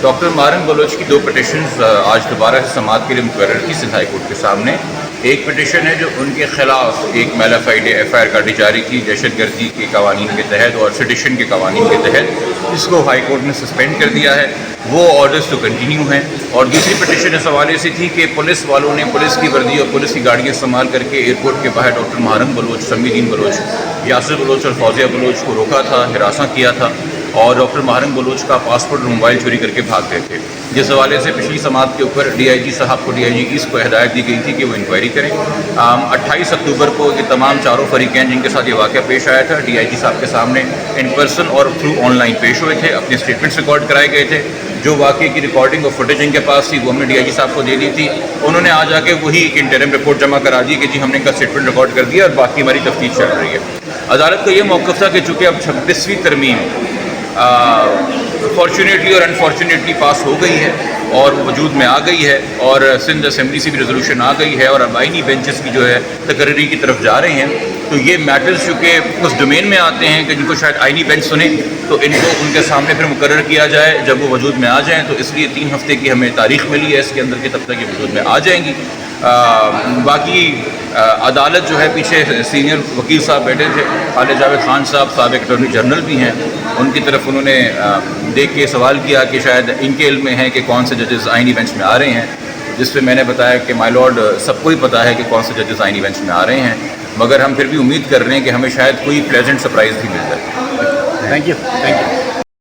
Doctor ماہرنگ Baloch کی 2 petitions آج دوبارہ سے سماعت کے لیے مقرر کی سندھ ہائی کورٹ کے سامنے. ایک پٹیشن ہے جو ان کے خلاف ایک میلافائڈ FIR کاٹی جاری کی دہشت گردی کے قوانین کے تحت اور سیڈیشن کے قوانین کے تحت، جس کو ہائی کورٹ نے سسپینڈ کر دیا ہے. وہ آرڈرز تو کنٹینیو ہیں. اور دوسری پٹیشن اس حوالے سے تھی کہ پولیس والوں نے پولیس کی وردی اور پولیس کی گاڑیاں استعمال کر کے ایئرپورٹ کے باہر ڈاکٹر ماہرنگ بلوچ، سمیع الدین بلوچ، یاسر بلوچ اور فوزیہ بلوچ کو روکا تھا، ہراساں کیا تھا اور ڈاکٹر ماہرنگ بلوچ کا پاسپورٹ اور موبائل چوری کر کے بھاگ گئے تھے. جس حوالے سے پچھلی سماعت کے اوپر DIG صاحب کو DIG ایسٹ کو ہدایت دی گئی تھی کہ وہ انکوائری کریں. 28 اکتوبر کو یہ تمام چاروں فریقین جن کے ساتھ یہ واقعہ پیش آیا تھا DIG صاحب کے سامنے ان پرسن اور تھرو آن لائن پیش ہوئے تھے. اپنے اسٹیٹمنٹس ریکارڈ کرائے گئے تھے. جو واقعے کی ریکارڈنگ اور فوٹیج ان کے پاس تھی وہ ہم نے DIG صاحب کو دے دی تھی. انہوں نے آ کے وہی ایک انٹرم رپورٹ جمع کرا دی کہ جی ہم نے ان کا اسٹیٹمنٹ ریکارڈ کر دیا اور باقی ہماری تفتیش چل رہی ہے. عدالت کا یہ موقف تھا کہ چونکہ اب 26ویں ترمیم فارچونیٹلی اور انفارچونیٹلی پاس ہو گئی ہے اور وجود میں آ گئی ہے اور سندھ اسمبلی سے بھی ریزولوشن آ گئی ہے اور اب آئینی بینچز کی جو ہے تقرری کی طرف جا رہے ہیں، تو یہ میٹرز چونکہ اس ڈومین میں آتے ہیں کہ جن کو شاید آئینی بینچ سنیں تو ان کو ان کے سامنے پھر مقرر کیا جائے جب وہ وجود میں آ جائیں. تو اس لیے 3 ہفتے کی ہمیں تاریخ ملی ہے اس کے اندر کہ تب تک یہ وجود میں آ جائیں گی. باقی عدالت جو ہے پیچھے سینئر وکیل صاحب بیٹھے تھے، خالد جاوید خان صاحب سابق اٹارنی جنرل بھی ہیں، ان کی طرف انہوں نے دیکھ کے سوال کیا کہ شاید ان کے علم میں ہے کہ کون سے ججز آئینی بینچ میں آ رہے ہیں، جس پہ میں نے بتایا کہ مائی لارڈ سب کو ہی پتہ ہے کہ کون سے ججز آئینی بینچ میں آ رہے ہیں، مگر ہم پھر بھی امید کر رہے ہیں کہ ہمیں شاید کوئی پلیزنٹ سرپرائز بھی مل جائے. Thank you.